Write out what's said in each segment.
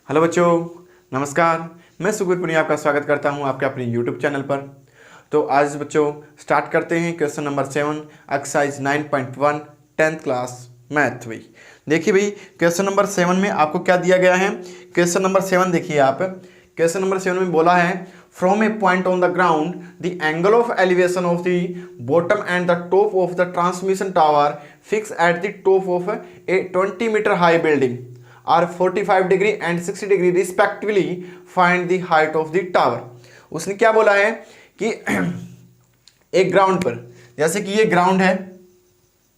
Hello बच्चों, नमस्कार। मैं सुखबीर पुनिया आपका स्वागत करता हूं आपके अपने यूट्यूब चैनल पर। तो आज बच्चों स्टार्ट करते हैं question number 7 exercise 9.1 10th class math. भाई देखिए भाई, क्वेश्चन नंबर 7 में आपको क्या दिया गया है। क्वेश्चन नंबर 7 देखिए आप। क्वेश्चन नंबर 7 में बोला है from a point on the ground the angle of elevation of the bottom and the top of the transmission tower fix at the top of a 20 metre high building are 45 degree and 60 degree respectively find the height of the tower. उसने क्या बोला है कि एक ground पर, जैसे कि ये ग्राउंड है,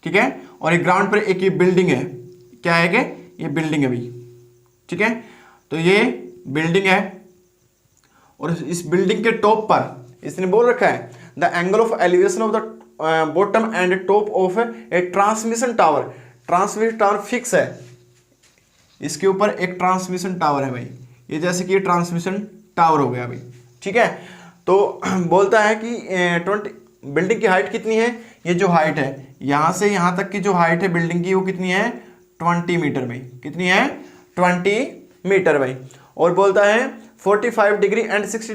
ठीक है, और एक ग्राउंड पर एक ये बिल्डिंग है। क्या है कि ये बिल्डिंग है भाई, ठीक है। तो ये बिल्डिंग है और इस बिल्डिंग के टॉप पर इसने बोल रखा है the angle of elevation of the bottom and top of A transmission tower. Transmission tower fix है, इसके ऊपर एक ट्रांसमिशन टावर है भाई। ये जैसे कि ये ट्रांसमिशन टावर हो गया भाई, ठीक है। तो बोलता है कि 20 बिल्डिंग की हाइट कितनी है। ये जो हाइट है यहाँ से यहाँ तक की जो हाइट है बिल्डिंग की वो कितनी है 20 मीटर भाई। कितनी है 20 मीटर भाई। और बोलता है 45 डिग्री एंड 60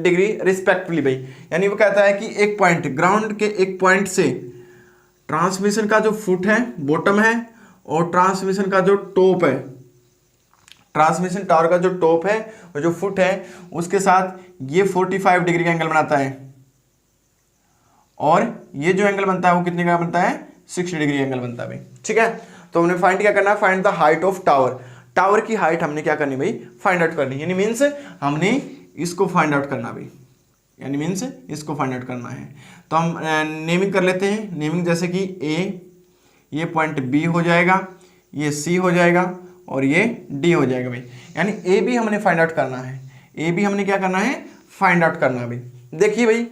डिग्री रिस्पेक्टिवली भाई। यानी वो कहता है कि एक पॉइंट, ग्राउंड के एक पॉइंट से ट्रांसमिशन का जो फुट है बॉटम है और ट्रांसमिशन का जो टॉप है, ट्रांसमिशन टावर का जो टॉप है और जो फुट है उसके साथ ये 45 डिग्री का एंगल बनाता है और ये जो एंगल बनता है वो कितने का बनता है 60 डिग्री एंगल बनता है भाई, ठीक है। तो हमने फाइंड क्या करना है, find the height of tower. Tower की हाइट हमने क्या करनी भाई, फाइंड आउट करनी, यानी मीन्स हमने इसको फाइंड आउट करना भाई, यानी मीन्स इसको फाइंड आउट करना है। तो हम नेमिंग कर लेते हैं। नेमिंग जैसे कि ए, ये पॉइंट बी हो जाएगा, ये सी हो जाएगा और ये डी हो जाएगा भाई। यानी ए भी हमने फाइंड आउट करना है। ए भी हमने क्या करना है, फाइंड आउट करना है भाई। देखिए भाई,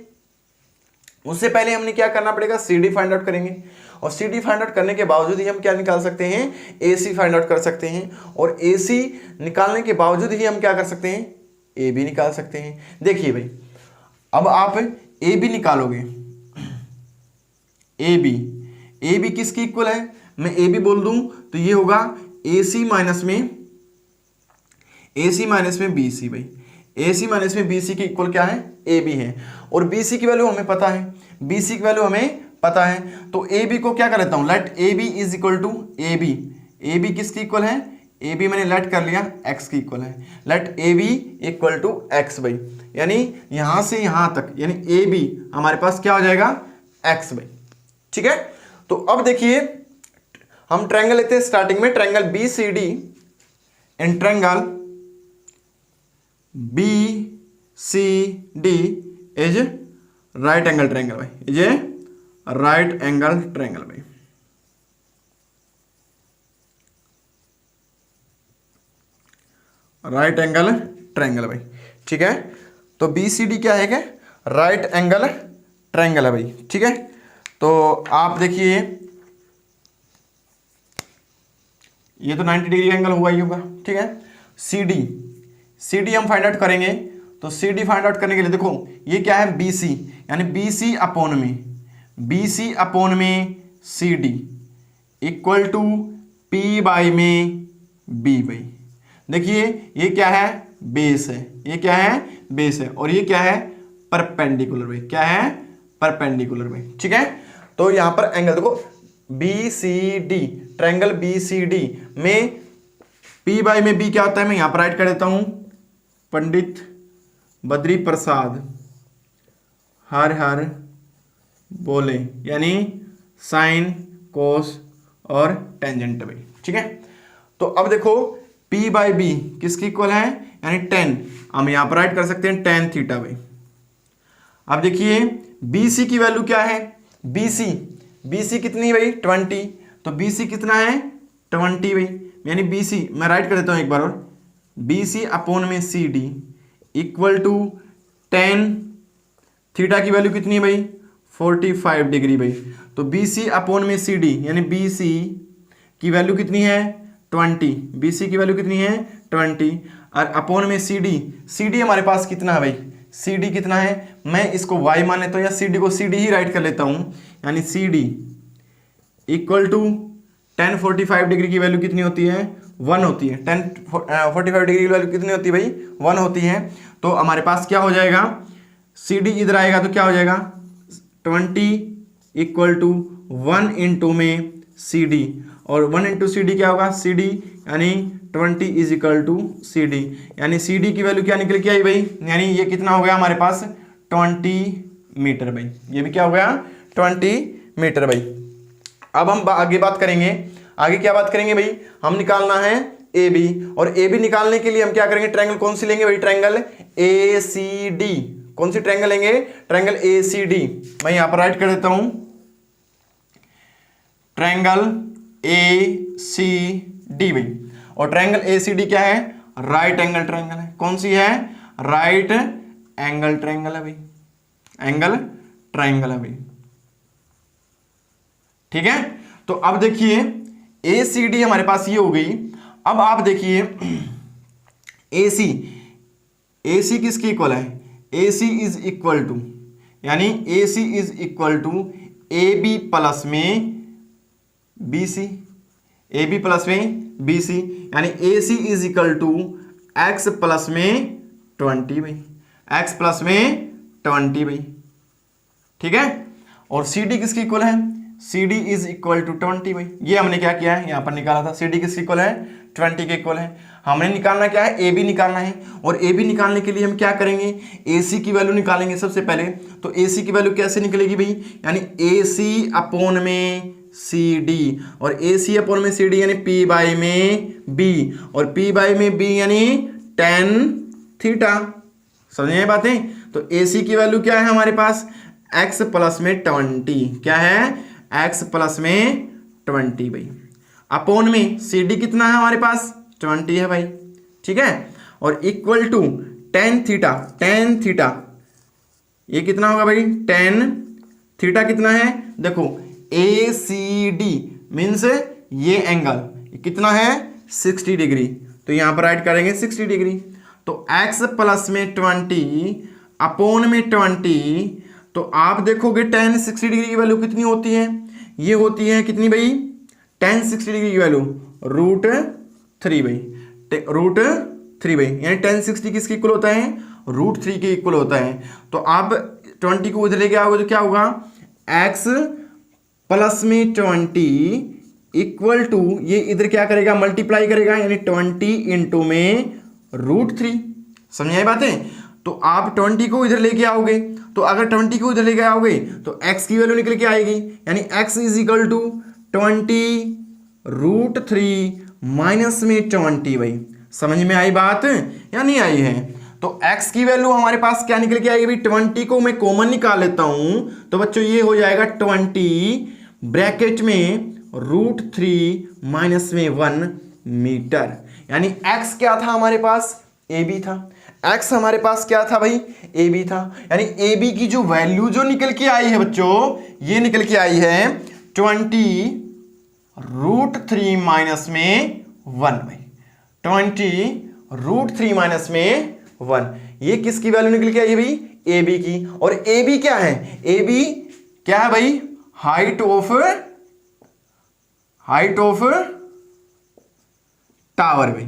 उससे पहले हमने क्या करना पड़ेगा, सी डी फाइंड आउट करेंगे और सी डी फाइंड आउट करने के बावजूद ही हम क्या निकाल सकते हैं, ए सी फाइंड आउट कर सकते हैं। और ए सी निकालने के बावजूद ही हम क्या कर सकते हैं, ए बी निकाल सकते हैं। देखिए भाई, अब आप ए बी निकालोगे, ए बी किसकी इक्वल है, मैं ए बी बोल दूं तो ये होगा ए सी माइनस में बी सी भाई। ए सी माइनस में बी सी की इक्वल क्या है, ए बी है। और बी सी की वैल्यू हमें पता है, बी सी की वैल्यू हमें पता है। तो ए बी को क्या कर लेता हूं, let A B is equal to A B. A B किसकी इक्वल है, ए बी मैंने लेट कर लिया एक्स की इक्वल है। Let A B equal to x भाई। यानी यहां से यहां तक, यानी ए बी हमारे पास क्या हो जाएगा, एक्स भाई, ठीक है। तो अब देखिए, हम ट्रायंगल लेते हैं स्टार्टिंग में, triangle B C D in triangle B C D is right angle triangle भाई, is a right angle triangle भाई। राइट एंगल ट्रायंगल भाई, ठीक है। तो बी सी डी क्या है, क्या राइट एंगल ट्रायंगल है भाई, ठीक है। तो आप देखिए, ये तो 90 डिग्री एंगल हुआ ही होगा, ठीक है। सी डी हम फाइंड आउट करेंगे। तो सी डी फाइंड आउट करने के लिए देखो, ये क्या है बी सी, यानी बी सी अपॉन में C D equal to P by में बी भाई। देखिए ये क्या है, बेस है, ये क्या है, बेस है, और ये क्या है, परपेंडिकुलर भाई। क्या है, परपेंडिकुलर भाई, ठीक है। तो यहां पर एंगल देखो, B C D, triangle B C D में पी बाई में बी क्या होता है, मैं यहां पर राइट कर देता हूं, पंडित बद्री प्रसाद हर हर बोले, यानी साइन कोस और टेंजेंट भाई, ठीक है। तो अब देखो पी बाई बी किसकी इक्वल है, यानी 10, हम यहां पर राइट कर सकते हैं tan थीटा भाई। अब देखिए बी सी की वैल्यू क्या है, बी सी कितनी भाई 20। तो बी सी कितना है 20 भाई, यानी बी सी मैं राइट कर देता हूं एक बार और, बी सी अपॉन में C D equal to tan theta की वैल्यू कितनी है भाई 45 डिग्री भाई। तो बी सी अपॉन में सी डी, यानी बी सी की वैल्यू कितनी है 20, बी सी की वैल्यू कितनी है 20 और अपॉन में सी डी हमारे पास कितना है भाई, सी डी कितना है, मैं इसको y मान लेता हूं या सी डी को सी डी ही राइट कर लेता हूं, यानी C D equal to tan 45 degree की वैल्यू कितनी होती है, 1 होती है। tan 45 डिग्री की वैल्यू कितनी होती है भाई, 1 होती है। तो हमारे पास क्या हो जाएगा, सी डी इधर आएगा तो क्या हो जाएगा 20 इक्वल टू 1 इंटू में सी डी, और 1 इंटू सी डी क्या होगा, सी डी यानी 20 is equal to C D, यानी सी डी की वैल्यू क्या निकल के आई भाई, यानी ये कितना हो गया हमारे पास 20 मीटर भाई, ये भी क्या हो गया 20 मीटर भाई। अब हम आगे बात करेंगे, आगे क्या बात करेंगे भाई, हम निकालना है ए बी, और ए बी निकालने के लिए हम क्या करेंगे, ट्रायंगल कौन सी लेंगे भाई, ट्रायंगल ए सी डी। कौन सी ट्रायंगल लेंगे, ट्रायंगल ए सी डी। मैं यहां पर राइट कर देता हूं, ट्रायंगल ए सी डी भाई, और ट्रायंगल ए सी डी क्या है, राइट एंगल ट्रायंगल है। कौन सी है, राइट एंगल ट्रायंगल है भाई, एंगल ट्रायंगल है भाई, ठीक है। तो अब देखिए ए सी डी हमारे पास ये हो गई। अब आप देखिए ए सी किसकी इक्वल है, A C is equal to, यानी A C is equal to A B plus में B C, A B plus में बी सी, यानी A C is equal to X plus में 20 भाई, एक्स प्लस में 20 भाई, ठीक है। और सी डी किसकी इक्वल है, C D is equal to 20 भाई, ये हमने क्या किया है यहां पर निकाला था, सी डी किसकी इक्वल है, 20 के इक्वल है। हमने निकालना क्या है, ए बी निकालना है, और ए बी निकालने के लिए हम क्या करेंगे, ए सी की वैल्यू निकालेंगे सबसे पहले। तो ए सी की वैल्यू कैसे निकलेगी भाई, यानी ए सी अपॉन में सी डी, और ए सी अपॉन में सी डी यानी पी बाई में बी, और पी बाई में बी यानी tan थीटा। समझ में बातें। तो ए सी की वैल्यू क्या है हमारे पास, x प्लस में 20, क्या है x प्लस में 20 भाई, अपॉन में सी डी कितना है हमारे पास 20 है भाई, ठीक है। और इक्वल टू tan थीटा ये कितना होगा भाई, tan थीटा कितना है, देखो ए सी डी मीन्स ये एंगल कितना है 60 डिग्री, तो यहां पर राइट करेंगे 60 डिग्री। तो x प्लस में 20 अपॉन में 20, तो आप देखोगे tan 60 डिग्री की वैल्यू कितनी होती है, ये होती है कितनी भाई, tan 60 डिग्री की वैल्यू √3 भाई, √3 भाई, यानी tan 60 किसके इक्वल होता है, √3 के इक्वल होता है। तो आप 20 को उधर लेके आओगे तो क्या होगा, x प्लस में 20 इक्वल टू, ये इधर क्या करेगा मल्टीप्लाई करेगा, यानी 20 इंटू में √3। समझ आई बातें। तो आप 20 को इधर लेके आओगे, तो अगर 20 को इधर लेके आओगे तो x की वैल्यू निकल के आएगी, यानी x is equal to 20 √3 minus में 20 भाई। समझ में आई बात या नहीं आई है। तो x की वैल्यू हमारे पास क्या निकल के आएगी भाई, 20 को मैं कॉमन निकाल लेता हूं, तो बच्चों ये हो जाएगा 20 ब्रैकेट में √3 माइनस में 1 मीटर, यानी x क्या था हमारे पास, ए बी था। x हमारे पास क्या था भाई, ए बी था, यानी ए बी की जो वैल्यू जो निकल के आई है बच्चों, ये निकल के आई है 20 √3 माइनस में 1 भाई, 20 √3 माइनस में 1, ये किसकी वैल्यू निकल के आई है भाई, ए बी की। और ए बी क्या है, ए बी क्या है भाई, हाइट ऑफ टावर भाई,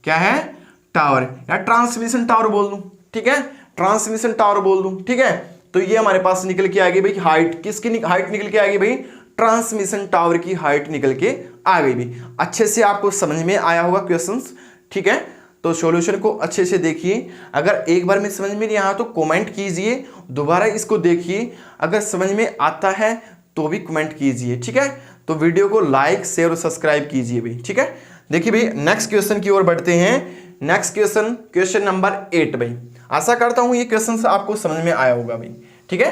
क्या है टावर, या ट्रांसमिशन टावर बोल दूं, ठीक है, ट्रांसमिशन टावर बोल दूं, ठीक है। तो ये हमारे पास निकल के आ गई भाई हाइट, किसकी हाइट निकल के आ गई भाई, ट्रांसमिशन टावर की हाइट निकल के आ गई भाई। अच्छे से आपको समझ में आया होगा क्वेश्चंस, ठीक है। तो सॉल्यूशन को अच्छे से देखिए, अगर एक बार में समझ में नहीं आया तो कमेंट कीजिए, दोबारा इसको देखिए, अगर समझ में आता है तो भी कमेंट कीजिए, ठीक है। तो वीडियो को लाइक शेयर और सब्सक्राइब कीजिए भाई, ठीक है। देखिए भाई नेक्स्ट क्वेश्चन की ओर बढ़ते हैं। नेक्स्ट क्वेश्चन नंबर 8 भाई, आशा करता हूं ये क्वेश्चन आपको समझ में आया होगा भाई, ठीक है।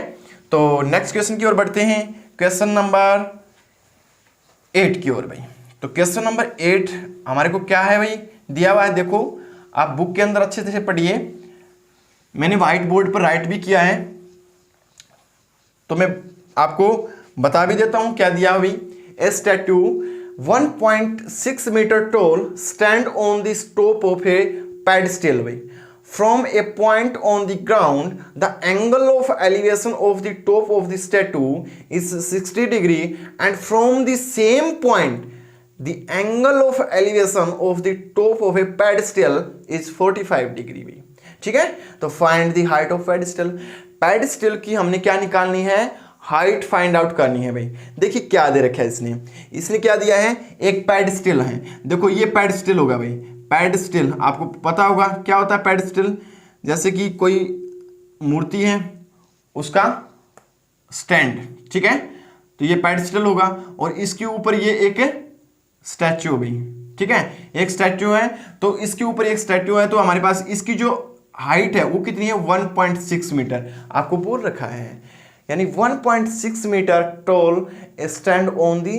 तो नेक्स्ट क्वेश्चन की ओर बढ़ते हैं, क्वेश्चन नंबर 8 की ओर भाई। तो क्वेश्चन नंबर 8 हमारे को क्या है भाई, दिया हुआ है, देखो आप बुक के अंदर अच्छे से पढ़िए, मैंने व्हाइट बोर्ड पर राइट भी किया है, तो मैं आपको बता भी देता हूं क्या दिया भाई। ए statute 1.6 meter tall stand on the top of a pedestal way. From a point on the ground, the angle of elevation of the top of the statue is 60 degree, and from the same point the angle of elevation of the top of a pedestal is 45 degree भाई। ठीक है, तो find the height of pedestal. Pedestal की हमने क्या निकालनी है, height find out करनी है भाई। देखिए क्या दे रखा है इसने क्या दिया है, एक पेडेस्टल है, देखो ये पेडेस्टल होगा भाई। पेडेस्टल आपको पता होगा क्या होता है पेडेस्टल, जैसे कि कोई मूर्ति है उसका स्टैंड, ठीक है, तो ये पेडेस्टल होगा और इसके ऊपर ये एक स्टैचू भाई। ठीक है, एक स्टैचू है, तो इसके ऊपर एक स्टैचू है, तो हमारे पास इसकी जो हाइट है वो कितनी है, 1.6 मीटर आपको बोल रखा है, यानी 1.6 meter tall stand on the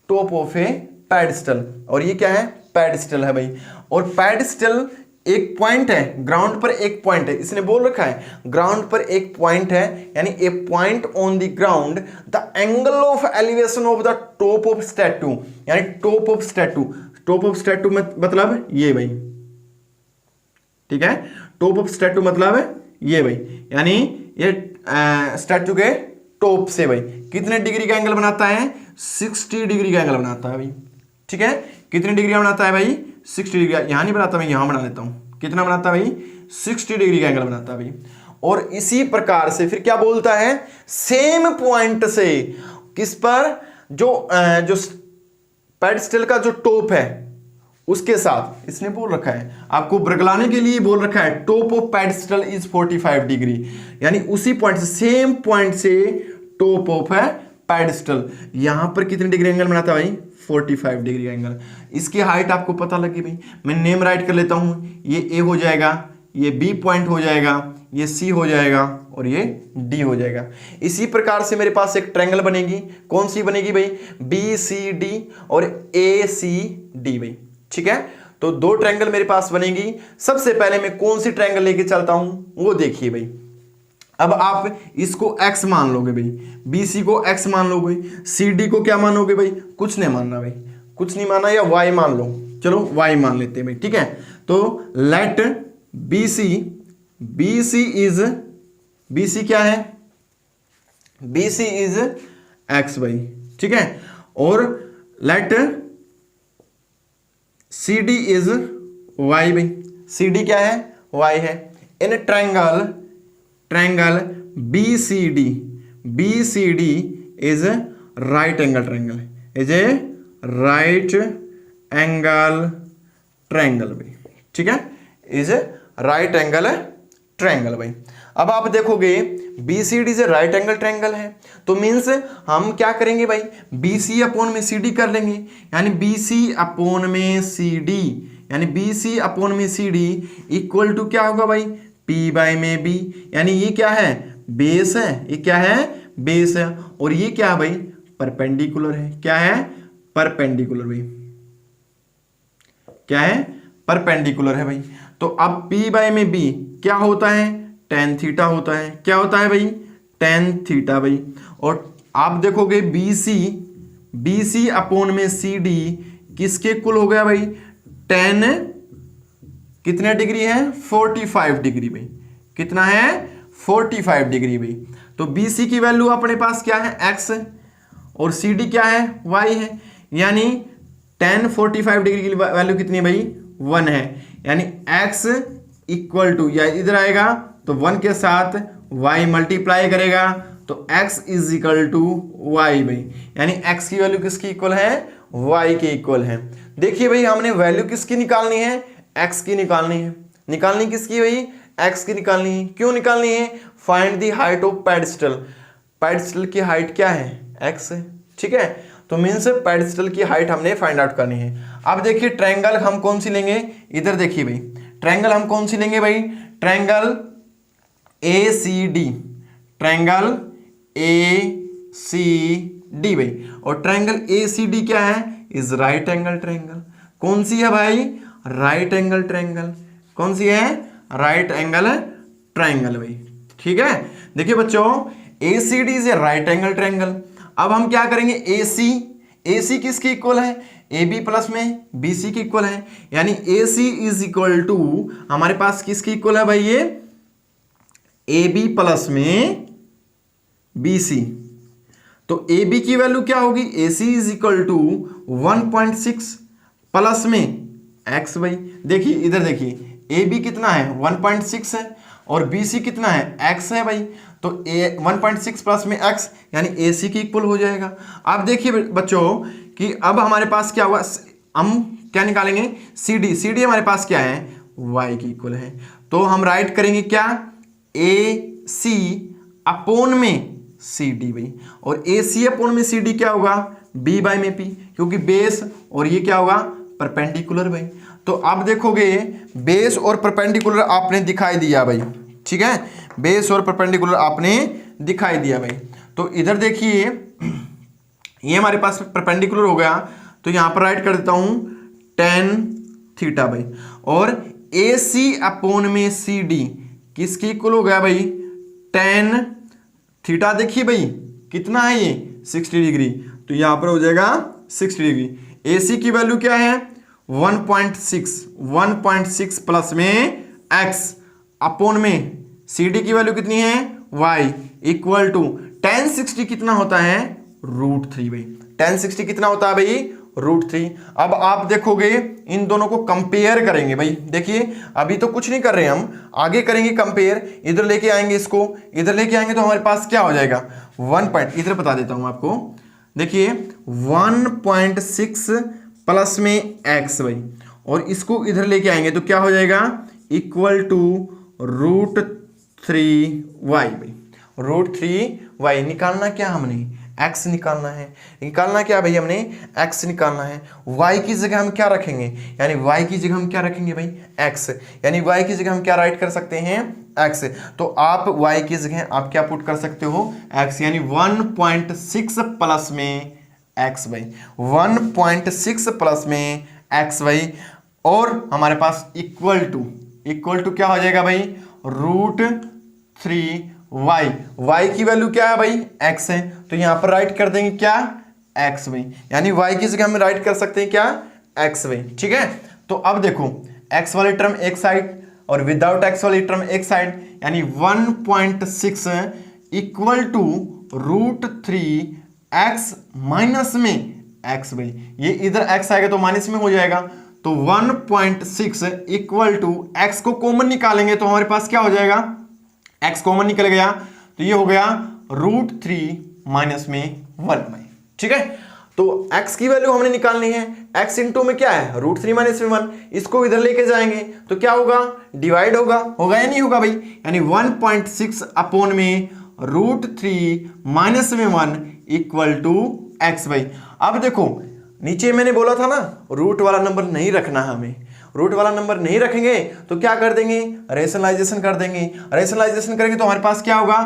top of a pedestal. और ये क्या है, पेडेस्टल है भाई। और पेडेस्टल एक पॉइंट है, ग्राउंड पर एक पॉइंट है, इसने बोल रखा है ग्राउंड पर एक पॉइंट है, यानी a point on the ground, the angle of elevation of the top of statue, यानी top of statue, top of statue मतलब ये भाई। ठीक है, टॉप ऑफ स्टैचू मतलब ये भाई, यानी ये स्टैचू के टॉप से भाई कितने डिग्री का एंगल बनाता है, 60 डिग्री का एंगल बनाता है भाई। ठीक है, कितने डिग्री का बनाता है भाई, 60 डिग्री का। यहां नहीं बनाता, मैं यहां बना लेता हूं, कितना बनाता है भाई, 60 डिग्री का एंगल बनाता है भाई। और इसी प्रकार से फिर क्या बोलता है, सेम पॉइंट से किस पर, जो पेडेस्टल का जो टॉप है उसके साथ इसने बोल रखा है, आपको बरगलाने के लिए बोल रखा है top of pedestal is 45 degree, यानी उसी पॉइंट से, सेम पॉइंट से टॉप ऑफ है पेडेस्टल, यहां पर कितने डिग्री एंगल बनाता है भाई, 45 डिग्री का एंगल। इसकी हाइट आपको पता लगी भाई, मैं नेम राइट कर लेता हूं, ये ए हो जाएगा, ये बी पॉइंट हो जाएगा, ये सी हो जाएगा और ये डी हो जाएगा। इसी प्रकार से मेरे पास एक ट्रायंगल बनेगी, कौन सी बनेगी भाई, बी सी डी और ए सी डी भाई। ठीक है, तो दो ट्रायंगल मेरे पास बनेगी। सबसे पहले मैं कौन सी ट्रायंगल लेके चलता हूं वो देखिए भाई। अब आप इसको x मान लोगे भाई, BC को x मान लोगे, CD को क्या मानोगे भाई, कुछ नहीं मानना भाई, कुछ नहीं मानना, या y मान लो, चलो y मान लेते हैं भाई। ठीक है, तो लेट BC क्या है, BC इज x भाई। ठीक है, और लेट CD इज y भाई, CD क्या है, y है। In triangle BCD is a right angle triangle, is a right angle triangle भाई। ठीक है, is a right angle triangle भाई। अब आप देखोगे BCD से राइट एंगल ट्रायंगल है, तो मीन्स हम क्या करेंगे भाई, BC अपॉन में CD कर लेंगे, यानी BC अपॉन में CD, यानी BC अपॉन में CD इक्वल टू क्या होगा भाई, P बाय में B, यानी ये क्या है, बेस है, ये क्या है, बेस है, और ये क्या है भाई, परपेंडिकुलर है। क्या है, परपेंडिकुलर भाई, क्या है, परपेंडिकुलर है भाई। तो अब P बाय में B क्या होता है, tan थीटा होता है। क्या होता है भाई, tan थीटा भाई। और आप देखोगे BC अपॉन में CD किसके इक्वल हो गया भाई, tan कितने डिग्री है, 45 डिग्री भाई। कितना है, 45 डिग्री भाई। तो BC की वैल्यू अपने पास क्या है, x, और CD क्या है, y है, यानी tan 45 डिग्री की वैल्यू कितनी है भाई, 1 है, यानी x इक्वल टू, या इधर आएगा तो 1 के साथ y मल्टीप्लाई करेगा, तो x is equal to y भाई, यानी x की वैल्यू किसकी इक्वल है, y के इक्वल है। देखिए भाई, हमने वैल्यू किसकी निकालनी है, x की निकालनी है। निकालनी किसकी भाई, x की निकालनी है। क्यों निकालनी है, find the height of pedestal. Pedestal की हाइट क्या है, x है। ठीक है, तो मीन्स पेडेस्टल की हाइट हमने फाइंड आउट करनी है। अब देखिए ट्रायंगल हम कौन सी लेंगे, इधर देखिए भाई, ट्रायंगल हम कौन सी लेंगे भाई, ट्रायंगल ACD, ट्रायंगल ACD भाई। और ट्रायंगल ACD क्या है, इज राइट एंगल ट्रायंगल। कौन सी है भाई, राइट एंगल ट्रायंगल। कौन सी है, राइट एंगल ट्रायंगल भाई। ठीक है, देखिए बच्चों, ACD is a right angle triangle. अब हम क्या करेंगे, AC किसकी इक्वल है, AB प्लस में BC की इक्वल है, यानी AC इज इक्वल टू हमारे पास किसकी इक्वल है भाई, ये AB प्लस में BC। तो ए बी की वैल्यू क्या होगी, ए C is equal to 1.6 plus में एक्स भाई। देखिए इधर देखिए ए बी कितना है 1.6 है और बी सी कितना है एक्स है भाई। तो ए 1.6 प्लस में एक्स यानी ए सी की इक्वल हो जाएगा। अब देखिए बच्चों कि अब हमारे पास क्या हुआ, हम क्या निकालेंगे सी डी। सी डी हमारे पास क्या है y की इक्वल है। तो हम राइट करेंगे क्या ए सी अपोन में सी डी भाई। और ए सी अपोन में सी डी क्या होगा बी बाई में पी, क्योंकि बेस और ये क्या होगा परपेंडिकुलर भाई। तो अब देखोगे बेस और परपेंडिकुलर आपने दिखाई दिया भाई, ठीक है, बेस और परपेंडिकुलर आपने दिखाई दिया भाई। तो इधर देखिए ये हमारे पास परपेंडिकुलर हो गया, तो यहां पर राइट कर देता हूं tan थीटा भाई। और ए सी अपोन में सी डी किसकी इक्वल हो गया भाई tan थीटा। देखिए भाई कितना है ये 60 डिग्री, तो यहां पर हो जाएगा 60 डिग्री। ए सी की वैल्यू क्या है 1.6 प्लस में x अपोन में सी डी की वैल्यू कितनी है y इक्वल टू tan 60 कितना होता है √3 भाई। tan 60 कितना होता है भाई √3। अब आप देखोगे इन दोनों को कंपेयर करेंगे भाई। देखिए अभी तो कुछ नहीं कर रहे हम, आगे करेंगे कंपेयर। इधर लेके आएंगे इसको, इधर लेके आएंगे तो हमारे पास क्या हो जाएगा इधर बता देता हूं आपको। देखिए 1.6 प्लस में x भाई, और इसको इधर लेके आएंगे तो क्या हो जाएगा इक्वल टू √3y भाई। √3y निकालना क्या हमने x निकालना है। निकालना क्या भाई हमने x निकालना है। y की जगह हम क्या रखेंगे, यानी y की जगह हम क्या रखेंगे भाई x, यानी y की जगह हम क्या राइट कर सकते हैं x। तो आप y की जगह आप क्या पुट कर सकते हो x, यानी 1.6 प्लस में x भाई, 1.6 प्लस में x भाई। और हमारे पास इक्वल टू क्या हो जाएगा भाई √3y। y की वैल्यू क्या है भाई x है, तो यहां पर राइट कर देंगे क्या x भाई, यानी y की जगह हम राइट कर सकते हैं क्या x भाई, ठीक है। तो अब देखो x वाली टर्म एक साइड और विदाउट x वाली टर्म एक साइड, यानी 1.6 इक्वल टू √3x माइनस में x भाई। ये इधर x आएगा तो माइनस में हो जाएगा, तो 1.6 इक्वल टू x को कॉमन निकालेंगे तो हमारे पास क्या हो जाएगा x कॉमन निकल गया, तो ये हो गया √3 माइनस में 1 भाई, ठीक है। तो x की वैल्यू हमने निकालनी है, x इंटू में क्या है √3 माइनस में 1, इसको इधर लेके जाएंगे तो क्या होगा डिवाइड होगा या नहीं होगा भाई, यानी 1.6 अपोन में √3 माइनस में 1 इक्वल टू x भाई। अब देखो नीचे मैंने बोला था ना रूट वाला नंबर नहीं रखना है हमें, रूट वाला नंबर नहीं रखेंगे तो क्या कर देंगे रेशनलाइजेशन कर देंगे। रेशनलाइजेशन करेंगे तो हमारे पास क्या होगा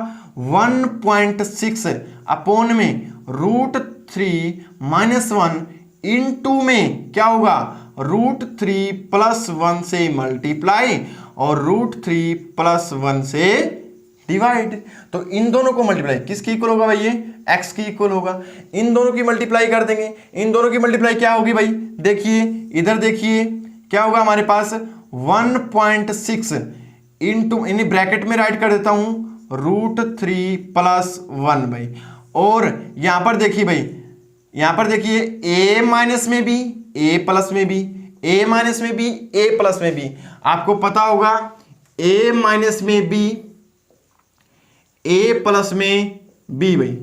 1.6 अपोन में √3 माइनस 1 इंटू में क्या होगा √3 प्लस 1 से मल्टीप्लाई और √3 प्लस 1 से डिवाइड। तो इन दोनों को मल्टीप्लाई किसकी इक्वल होगा भाई, ये x की इक्वल होगा। इन दोनों की मल्टीप्लाई कर देंगे, इन दोनों की मल्टीप्लाई क्या होगी भाई, देखिए इधर देखिए क्या होगा हमारे पास 1.6 इंटू यानी ब्रैकेट में राइट कर देता हूं √3 प्लस 1 भाई। और यहां पर देखिए भाई, यहां पर देखिए a माइनस में भी a प्लस में भी a माइनस में भी a प्लस में भी, आपको पता होगा a माइनस में b a प्लस में b भाई,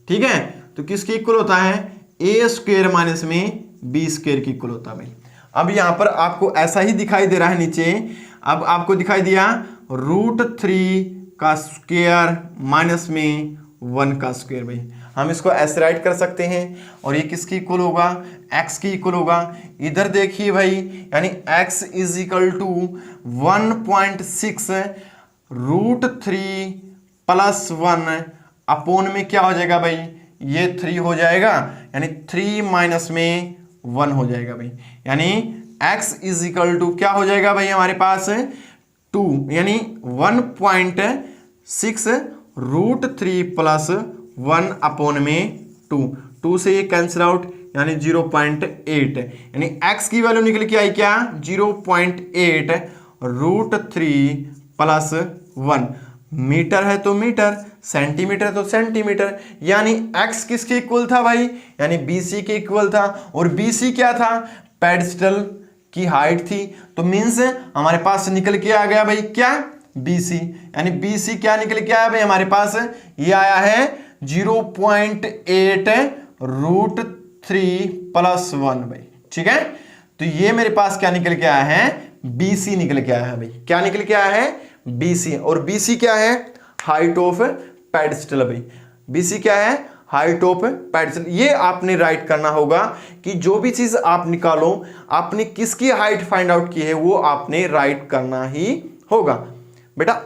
ठीक है। तो किसकी इक्वल होता है a स्क्वायर माइनस में b स्क्वायर की इक्वल होता है भाई। अब यहां पर आपको ऐसा ही दिखाई दे रहा है नीचे, अब आपको दिखाई दिया √3 का स्क्वायर माइनस में 1 का स्क्वायर भाई। हम इसको ऐसे राइट कर सकते हैं और ये किसकी इक्वल होगा x की इक्वल होगा। इधर देखिए भाई, यानी x is equal to 1.6 √3 plus 1 upon में क्या हो जाएगा भाई, ये 3 हो जाएगा, यानी 3 माइनस में 1 हो जाएगा भाई। यानी x इज इक्वल टू क्या हो जाएगा भाई हमारे पास 2, यानी 1.6 √3 प्लस 1 अपोन में 2 से ये कैंसिल आउट, यानी 0.8, यानी x की वैल्यू निकल के आई क्या 0.8 √3 प्लस 1। मीटर है तो मीटर, सेंटीमीटर तो सेंटीमीटर, यानी x किसके इक्वल था भाई, यानी BC के इक्वल था। और BC क्या था, पेडिस्टल की हाइट थी। तो मीन्स हमारे पास निकल के आ गया भाई क्या, BC, यानी BC क्या निकल के आया भाई हमारे पास, ये आया है 0.8 रूट 3 प्लस 1 भाई। ठीक है, तो ये मेरे पास क्या निकल के आया है, BC निकल के आया है भाई। क्या निकल के आया है, BC। और BC क्या है, हाइट ऑफ पेडिस्टल भाई। BC क्या है, हाइट ऑफ पेडिस्टल। ये आपने राइट करना होगा कि जो भी चीज आप निकालो, आपने किसकी हाइट फाइंड आउट की है वो आपने राइट करना ही होगा। बेटा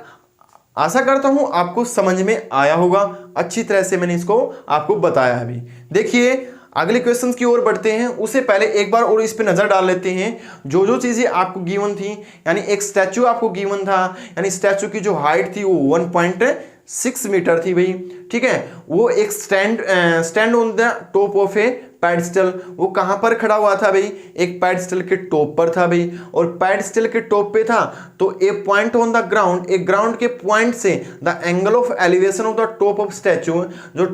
आशा करता हूं आपको समझ में आया होगा, अच्छी तरह से मैंने इसको आपको बताया है। अभी देखिए अगले क्वेश्चंस की ओर बढ़ते हैं, उससे पहले एक बार और इस पे नजर डाल लेते हैं। जो जो चीजें आपको गिवन थी, यानी एक स्टैचू आपको गिवन था, यानी स्टैचू की जो हाइट थी वो 1.6 मीटर थी भाई। ठीक है, वो एक stand on the top of A pedestal, वो कहां पर खड़ा हुआ था भाई, एक पेडिस्टल के टॉप पर था भाई। और पेडिस्टल के टॉप पे था तो ए पॉइंट ऑन द ग्राउंड, एक ग्राउंड के पॉइंट से the angle of elevation of the top of statue, जो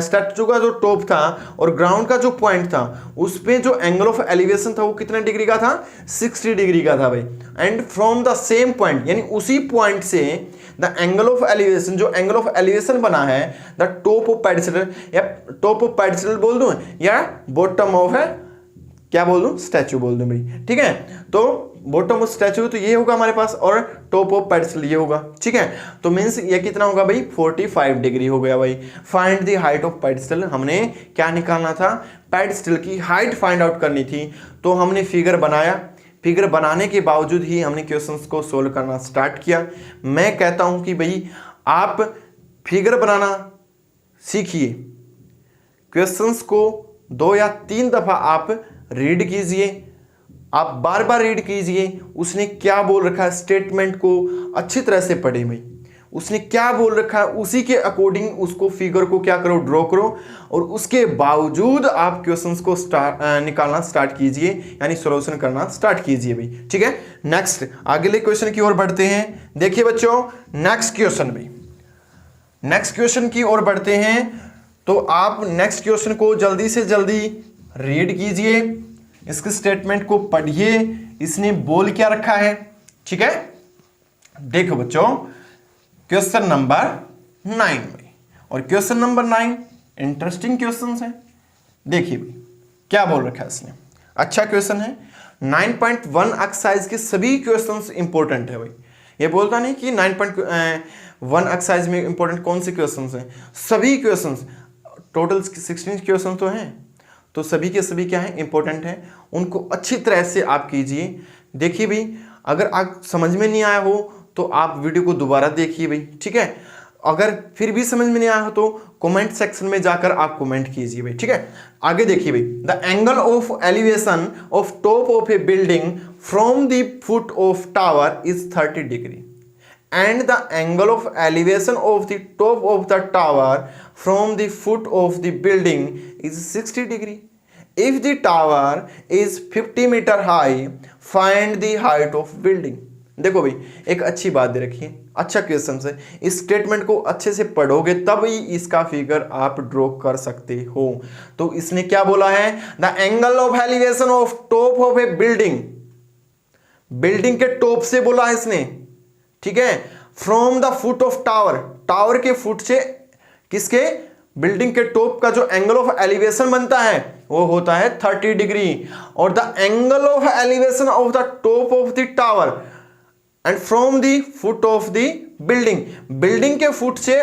स्टैचू का जो टॉप था और ग्राउंड का जो पॉइंट था उस पे जो एंगल ऑफ एलिवेशन था वो कितने डिग्री का था, 60 डिग्री का था भाई। And from the same point, यानी उसी पॉइंट से द एंगल ऑफ एलिवेशन, जो एंगल ऑफ एलिवेशन बना है द टॉप ऑफ पेडिस्टल, या टॉप ऑफ पेडिस्टल बोल दूं या बॉटम ऑफ है क्या बोल दूं, स्टैचू बोल दूं भाई। ठीक है, तो बॉटम ऑफ स्टैचू तो ये होगा हमारे पास और टॉप ऑफ पेडिस्टल ये होगा। ठीक है, तो मींस ये कितना होगा भाई, 45 डिग्री हो गया भाई। Find the height of pedestal, हमने क्या निकालना था, पेडिस्टल की हाइट फाइंड आउट करनी थी। तो हमने फिगर बनाया, फिगर बनाने के बावजूद ही हमने क्वेश्चंस को सोल्व करना स्टार्ट किया। मैं कहता हूं कि भाई आप फिगर बनाना सीखिए, क्वेश्चंस को 2 या 3 दफा आप रीड कीजिए, आप बार बार रीड कीजिए, उसने क्या बोल रखा है स्टेटमेंट को अच्छी तरह से पढ़े भाई, उसने क्या बोल रखा है उसी के अकॉर्डिंग उसको फिगर को क्या करो, ड्रॉ करो, और उसके बावजूद आप क्वेश्चंस को निकालना स्टार्ट कीजिए, यानी सॉल्यूशन करना स्टार्ट कीजिए भाई। ठीक है, नेक्स्ट अगले क्वेश्चन की ओर बढ़ते हैं। देखिए बच्चों नेक्स्ट क्वेश्चन भाई, नेक्स्ट क्वेश्चन की ओर बढ़ते हैं। तो आप नेक्स्ट क्वेश्चन को जल्दी से जल्दी रीड कीजिए, इसके स्टेटमेंट को पढ़िए, इसने बोल क्या रखा है। ठीक है, देखो बच्चों क्वेश्चन नंबर 9 में, और क्वेश्चन नंबर 9 इंटरेस्टिंग क्वेश्चन है। देखिए भाई क्या बोल रखा है इसने, अच्छा क्वेश्चन है। 9.1 एक्सरसाइज के सभी क्वेश्चंस इंपॉर्टेंट है भाई। ये बोलता नहीं कि 9.1 एक्सरसाइज में इंपॉर्टेंट कौन से क्वेश्चंस हैं, सभी क्वेश्चंस, टोटल 16 क्वेश्चन तो हैं, तो सभी के सभी क्या है, इंपॉर्टेंट है। उनको अच्छी तरह से आप कीजिए। देखिए भाई अगर आप समझ में नहीं आया हो तो आप वीडियो को दोबारा देखिए भाई। ठीक है, अगर फिर भी समझ में नहीं आया हो तो कमेंट सेक्शन में जाकर आप कमेंट कीजिए भाई। ठीक है, आगे देखिए भाई, the angle of elevation of top of A building from the foot of tower is 30 degree and the angle of elevation of the top of the tower from the foot of the building is 60 degree. If the tower is 50 meter high, find the height of building. देखो भाई एक अच्छी बात दे रखी है, अच्छा question है। इस स्टेटमेंट को अच्छे से पढ़ोगे तब ही इसका फिगर आप ड्रॉ कर सकते हो। तो इसने क्या बोला है, the angle of elevation of top of A building, building के टॉप से बोला है इसने। ठीक है, from the foot of tower, tower के फुट से किसके, बिल्डिंग के टॉप का जो एंगल ऑफ एलिवेशन बनता है वो होता है 30 डिग्री। और the angle of elevation of the top of the tower and from the foot of the building, building के फुट से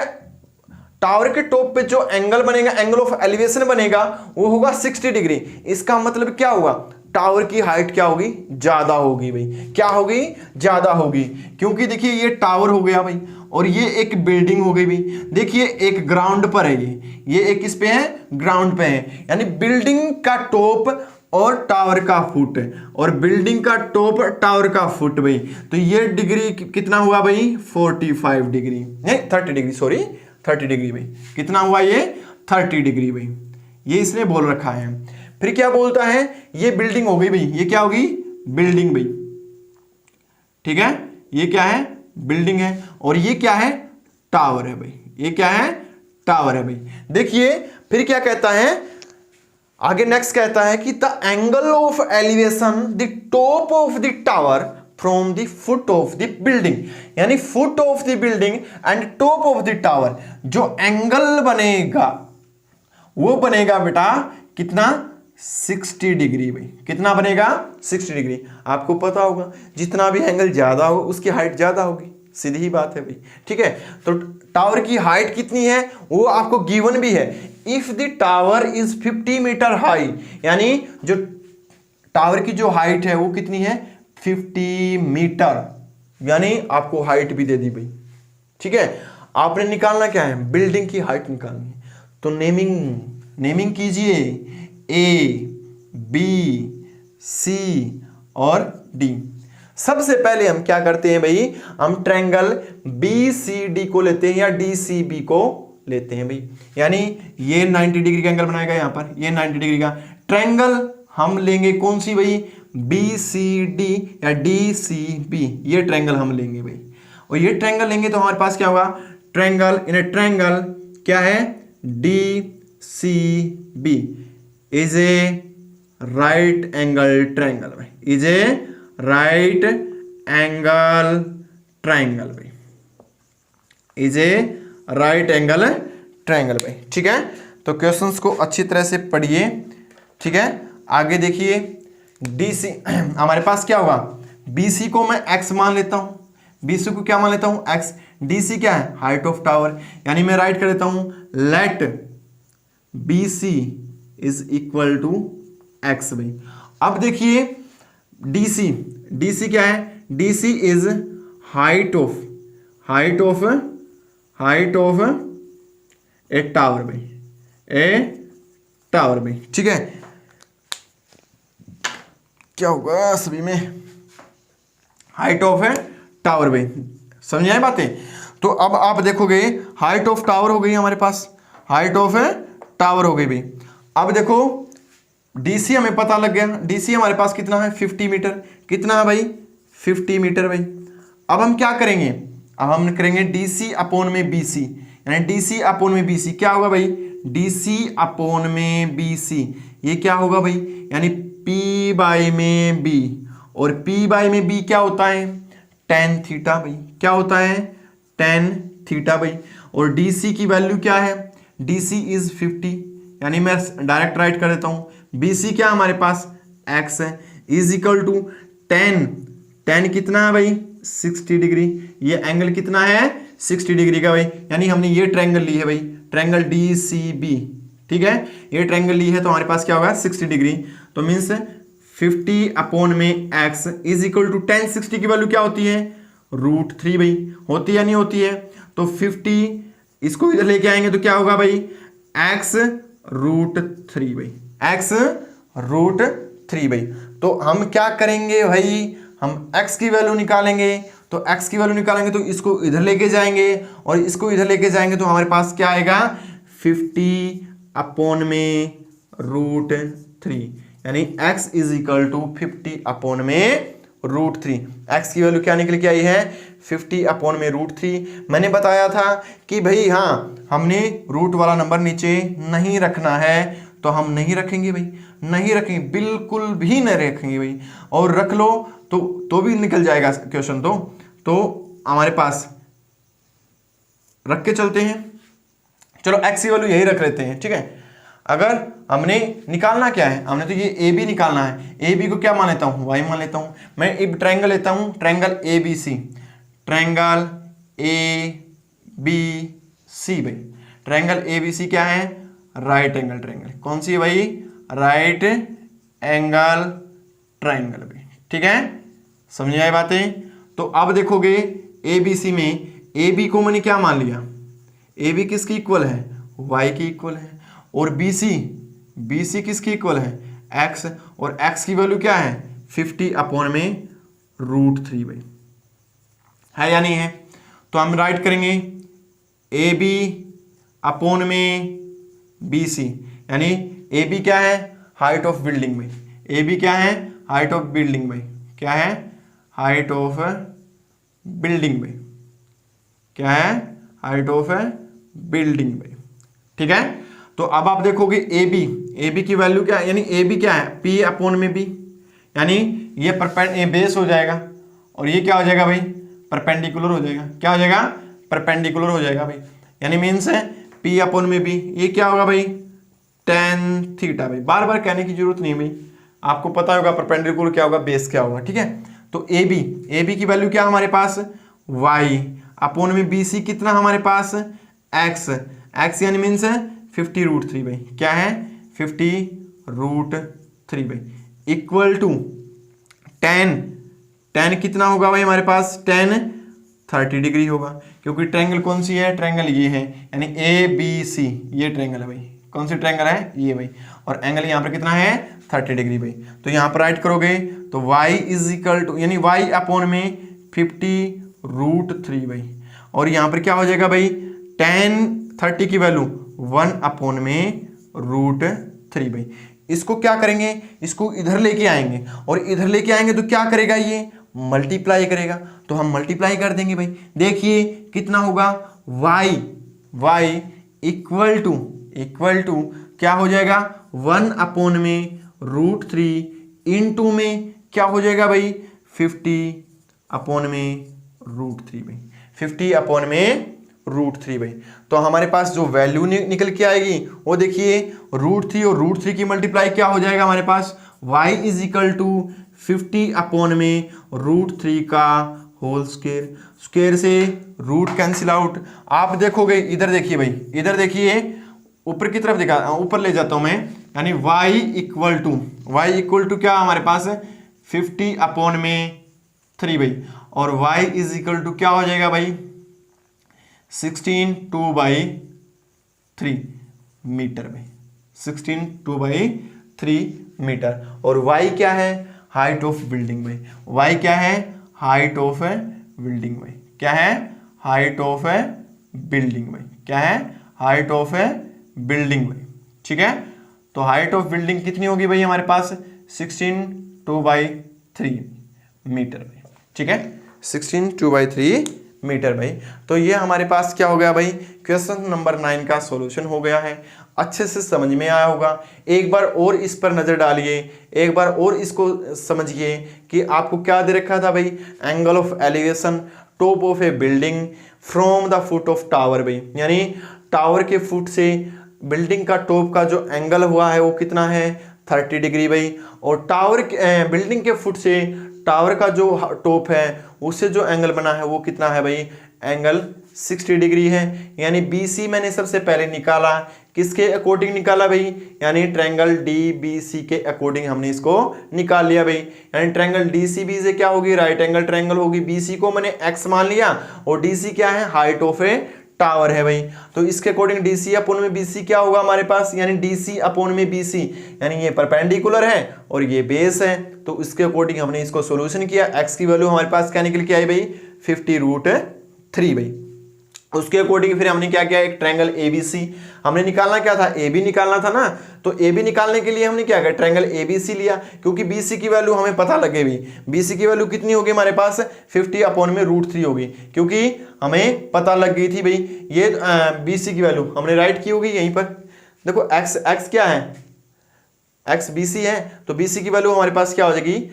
टावर के टॉप पे जो एंगल बनेगा, एंगल ऑफ एलिवेशन बनेगा वो होगा 60 डिग्री। इसका मतलब क्या हुआ, टावर की हाइट क्या होगी, ज्यादा होगी भाई। क्या होगी, ज्यादा होगी, क्योंकि देखिए ये टावर हो गया भाई और ये एक बिल्डिंग हो गई भाई। देखिए एक ग्राउंड पर है, ये एक किस पे है, ग्राउंड पे है, यानी बिल्डिंग का टॉप और टावर का फुट, और बिल्डिंग का टॉप टावर का फुट भाई। तो ये डिग्री कितना हुआ भाई, 45 डिग्री, नहीं 30 डिग्री, सॉरी 30 डिग्री भाई। कितना हुआ ये, 30 डिग्री भाई, ये इसने बोल रखा है। फिर क्या बोलता है, ये बिल्डिंग हो गई भाई, ये क्या होगी, बिल्डिंग भाई। ठीक है, ये क्या है, बिल्डिंग है, और ये क्या है, टावर है भाई, ये क्या है, टावर है भाई। देखिए फिर क्या कहता है आगे, नेक्स्ट कहता है कि the angle of elevation the top of the tower from the foot of the building, यानी foot of the building and top of the tower, जो एंगल बनेगा वो बनेगा बेटा कितना, 60 डिग्री भाई। कितना बनेगा, 60 डिग्री। आपको पता होगा जितना भी एंगल ज्यादा हो उसकी हाइट ज्यादा होगी, सीधी ही बात है भाई, ठीक है। तो टावर की हाइट कितनी है वो आपको गिवन भी है। If the tower is 50 meter high, यानी जो टावर की जो हाइट है वो कितनी है, 50 मीटर, यानी आपको हाइट भी दे दी भाई, ठीक है। आपने निकालना क्या है, बिल्डिंग की हाइट निकालनी है। तो नेमिंग कीजिए ए, बी, सी और डी। सबसे पहले हम क्या करते हैं भाई, हम ट्रायंगल बी सी डी को लेते हैं या डी सी बी को लेते हैं भाई। यानी ये 90 डिग्री का एंगल बनाएगा, यहां पर ये 90 डिग्री का ट्रायंगल हम लेंगे, कौन सी भाई, बी सी डी या डी सी बी, ये ट्रायंगल हम लेंगे भाई। और ये ट्रायंगल लेंगे तो हमारे पास क्या होगा, ट्रायंगल इन ए ट्रायंगल क्या है, D C B is a right angle triangle भाई, is a right angle triangle भाई, is a right angle triangle भाई, ठीक है। तो क्वेश्चंस को अच्छी तरह से पढ़िए, ठीक है। आगे देखिए डीसी हमारे पास क्या होगा, बीसी को मैं एक्स मान लेता हूं, बीसी को क्या मान लेता हूं, एक्स। डीसी क्या है, हाइट ऑफ टावर, यानी मैं राइट कर देता हूं let BC is equal to x भाई। अब देखिए डीसी, डीसी क्या है, DC is height of a tower भाई, ए टावर भाई, ठीक है। क्या होगा सभी में, हाइट ऑफ ए टावर भाई, समझ आए बातें। तो अब आप देखोगे हाइट ऑफ टावर हो गई हमारे पास, हाइट ऑफ ए टावर हो गई भाई। अब देखो डीसी हमें पता लग गया, डीसी हमारे पास कितना है, 50 मीटर। कितना है भाई, 50 मीटर भाई। अब हम क्या करेंगे, अब हम करेंगे डीसी अपॉन में बीसी, यानी डीसी अपॉन में बीसी क्या होगा भाई, डीसी अपॉन में बीसी, ये क्या होगा भाई, यानी पी बाई में बी, और पी बाई में बी क्या होता है, टेन थीटा भाई, क्या होता है, टेन थीटा भाई। और डीसी की वैल्यू क्या है, डीसी इज 50, यानी मैं डायरेक्ट राइट कर देता हूं, बीसी क्या हमारे पास एक्स है, is equal to ten, ten कितना है भाई, 60 डिग्री। ये एंगल कितना है, 60 डिग्री का भाई, यानी हमने ये ट्रायंगल ली है भाई, ट्रायंगल डी सी बी, ठीक है। ये ट्रायंगल ली है तो हमारे पास क्या होगा, 60 डिग्री। तो मीन्स 50 अपॉन में x is equal to ten, 60 की वैल्यू क्या होती है, √3 भाई, होती है या नहीं होती है। तो 50 इसको इधर लेके आएंगे तो क्या होगा भाई, x √3 भाई, x √3 भाई। तो हम क्या करेंगे भाई, हम x की वैल्यू निकालेंगे। तो x की वैल्यू निकालेंगे तो इसको इधर लेके जाएंगे और इसको इधर लेके जाएंगे तो हमारे पास क्या आएगा, 50 अपॉन में √3, यानी x is equal to 50 upon में √3। x की वैल्यू क्या निकल के आई है, 50 अपॉन में √3। मैंने बताया था कि भाई हाँ, हमने रूट वाला नंबर नीचे नहीं रखना है, तो हम नहीं रखेंगे भाई, नहीं रखेंगे, बिल्कुल भी नहीं रखेंगे भाई। और रख लो तो भी निकल जाएगा क्वेश्चन। तो हमारे पास रख के चलते हैं, चलो x की वैल्यू यही रख लेते हैं, ठीक है। अगर हमने निकालना क्या है, हमने तो ये ए बी निकालना है, ए बी को क्या मान लेता हूँ, वाई मान लेता हूँ। मैं एक ट्रायंगल लेता हूँ, triangle A B C, triangle A B C भाई, ट्रायंगल ए बी सी क्या है, राइट एंगल ट्रायंगल। कौन सी है भाई, राइट एंगल ट्रायंगल भाई, ठीक है। समझ आए बातें। तो अब देखोगे ए बी सी में ए बी को मैंने क्या मान लिया, ए बी किसकी इक्वल है, वाई की इक्वल है। और बी सी किसकी इक्वल है, एक्स, और एक्स की वैल्यू क्या है, 50 अपॉन में √3 भाई, है या नहीं है। तो हम राइट करेंगे ए बी अपॉन में बी सी, यानी ए बी क्या है, हाइट ऑफ बिल्डिंग में, ए बी क्या है, हाइट ऑफ बिल्डिंग में, क्या है, हाइट ऑफ बिल्डिंग में, क्या है, हाइट ऑफ बिल्डिंग भाई। ठीक है, तो अब आप देखोगे ए बी की वैल्यू क्या है, यानी ए बी क्या है, पी अपॉन में बी, यानी ये बेस हो जाएगा और ये क्या हो जाएगा भाई, परपेंडिकुलर हो जाएगा। क्या हो जाएगा, परपेंडिकुलर हो जाएगा भाई, यानी मीन्स है पी अपॉन में बी, ये क्या होगा भाई, टेन थीटा भाई। बार बार कहने की जरूरत नहीं भाई, आपको पता होगा परपेंडिकुलर क्या होगा, बेस क्या होगा। ठीक है, तो ए बी की वैल्यू क्या हमारे पास, y अपॉन में बी सी कितना हमारे पास, x यानी मीन्स है 50√3 भाई। क्या है, 50√3 भाई, इक्वल टू टेन कितना होगा भाई हमारे पास, 30 डिग्री होगा, क्योंकि ट्रायंगल कौन सी है, ट्रायंगल ये है, यानी ए बी सी, ये ट्रायंगल है भाई। कौन सी ट्रायंगल है, ये भाई, और एंगल यहाँ पर कितना है, 30 डिग्री भाई। तो यहाँ पर राइट करोगे तो y इज इक्वल टू, यानी y अपॉन में 50√3 भाई, और यहाँ पर क्या हो जाएगा भाई, 30 की वैल्यू 1 अपॉन में √3 भाई। इसको क्या करेंगे, इसको इधर लेके आएंगे, और इधर लेके आएंगे तो क्या करेगा, ये मल्टीप्लाई करेगा, तो हम मल्टीप्लाई कर देंगे भाई। देखिए कितना होगा, y इक्वल टू क्या हो जाएगा, 1 अपॉन में √3 इंटू में क्या हो जाएगा भाई, 50 अपॉन में √3 भाई, 50 अपॉन में √3 भाई। तो हमारे पास जो वैल्यू निकल के आएगी वो देखिए, √3 और √3 की मल्टीप्लाई क्या हो जाएगा हमारे पास, y is equal to 50 upon में √3 का होल स्क्वायर से रूट कैंसिल आउट। आप देखोगे इधर देखिए भाई, इधर देखिए ऊपर की तरफ देखा, ऊपर ले जाता हूं मैं, यानी y इक्वल टू क्या हमारे पास है, 50 अपॉन में 3 भाई, और y इज इक्वल टू क्या हो जाएगा भाई, 16/2/3 मीटर भाई, 16/2/3 मीटर। और y क्या है, हाइट ऑफ बिल्डिंग भाई, y क्या है, हाइट ऑफ बिल्डिंग भाई, क्या है, हाइट ऑफ बिल्डिंग भाई, क्या है, हाइट ऑफ बिल्डिंग भाई। ठीक है, तो हाइट ऑफ बिल्डिंग कितनी होगी भाई हमारे पास, 16/2/3 मीटर भाई। ठीक है, 16/2/3 मीटर भाई। तो ये हमारे पास क्या हो गया भाई, क्वेश्चन नंबर 9 का सॉल्यूशन हो गया है। अच्छे से समझ में आया होगा, एक बार और इस पर नजर डालिए, एक बार और इसको समझिए कि आपको क्या दे रखा था भाई, angle of elevation top of A building from the foot of tower भाई, यानी टावर के फुट से बिल्डिंग का टॉप का जो एंगल हुआ है वो कितना है, 30 डिग्री भाई, और टावर बिल्डिंग के फुट से टावर का जो टॉप है उससे जो एंगल बना है वो कितना है भाई, एंगल 60 डिग्री है। यानी BC मैंने सबसे पहले निकाला, किसके अकॉर्डिंग निकाला भाई, यानी ट्रायंगल DBC के अकॉर्डिंग हमने इसको निकाल लिया भाई। यानी ट्रायंगल DCB से क्या होगी, राइट एंगल ट्रायंगल होगी। BC को मैंने x मान लिया और DC क्या है, हाइट ऑफ ए टावर है भाई, तो इसके अकॉर्डिंग DC अपॉन में BC क्या होगा हमारे पास, यानी DC अपॉन में BC, यानी ये परपेंडिकुलर है और ये बेस है, तो इसके अकॉर्डिंग हमने इसको सॉल्यूशन किया। x की वैल्यू हमारे पास क्या निकल के आई भाई, 50√3 भाई। उसके अकॉर्डिंग फिर हमने क्या किया, एक ट्रायंगल ABC हमने निकालना क्या था, AB निकालना था ना, तो AB निकालने के लिए हमने क्या किया, ट्रायंगल ABC लिया, क्योंकि BC की वैल्यू हमें पता लगे भी। BC की वैल्यू कितनी होगी हमारे पास, 50 अपॉन में √3 होगी, क्योंकि हमें पता लग गई थी भाई ये BC की वैल्यू हमने राइट की होगी यहीं पर। देखो x क्या है, x BC है, तो BC की वैल्यू हमारे पास क्या हो जाएगी,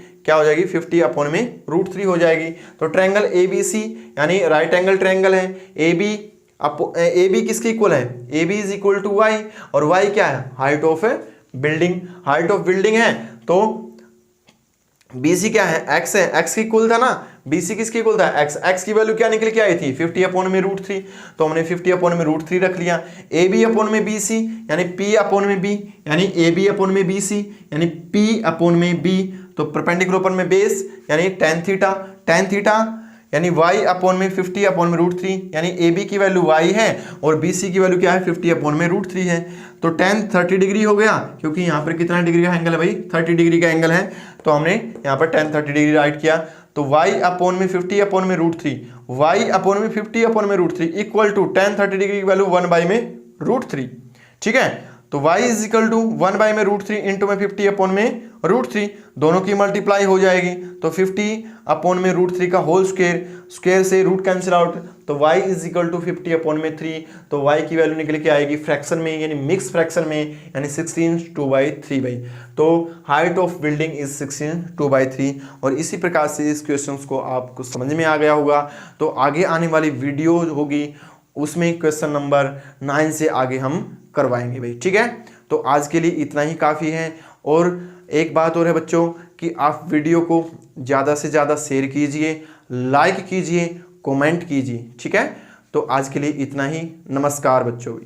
50 अपॉन में √3 हो जाएगी। तो ट्रायंगल ABC यानी राइट एंगल ट्रायंगल है, AB किसके इक्वल है, AB is equal to y, और y क्या है, height of building, height of building है, तो BC क्या है, x है, x की इक्वल था ना, BC किसके इक्वल था, x की वैल्यू क्या निकल के आई थी, 50 अपॉन में √3, तो हमने 50 अपॉन में √3 रख लिया। AB अपॉन में BC यानी P अपॉन में B, यानी AB अपॉन में BC यानी P अपॉन में B, तो परपेंडिकुलर अपॉन में बेस यानी tan थीटा यानी y अपॉन में 50 अपॉन में √3, यानी AB की वैल्यू y है और BC की वैल्यू क्या है, 50 अपॉन में √3 है, तो tan 30 डिग्री हो गया, क्योंकि यहाँ पर कितना डिग्री का एंगल है भाई, 30 डिग्री का एंगल है, तो हमने यहाँ पर tan 30 डिग्री राइट किया। तो y अपॉन में 50 अपॉन में √3, y अपॉन में 50 अपॉन में √3 इक्वल टू tan 30 डिग्री की वैल्यू 1/√3। ठीक है, तो y is equal to 1/√3 into में 50 अपॉन में √3, दोनों की मल्टीप्लाई हो जाएगी तो 50 अपॉन में √3 का होल स्क्वायर, स्क्वायर से रूट कैंसिल आउट, तो y is equal to 50 upon में 3, तो y की वैल्यू निकल के आएगी फ्रैक्शन में यानी मिक्स फ्रैक्शन में यानी 16 2/3, तो हाइट ऑफ बिल्डिंग इज 16 2/3। और इसी प्रकार से इस क्वेश्चन को आपको समझ में आ गया होगा। तो आगे आने वाली वीडियो होगी उसमें क्वेश्चन नंबर 9 से आगे हम करवाएंगे भाई, ठीक है। तो आज के लिए इतना ही काफ़ी है। और एक बात और है बच्चों कि आप वीडियो को ज़्यादा से ज़्यादा शेयर कीजिए, लाइक कीजिए, कमेंट कीजिए, ठीक है। तो आज के लिए इतना ही। नमस्कार बच्चों।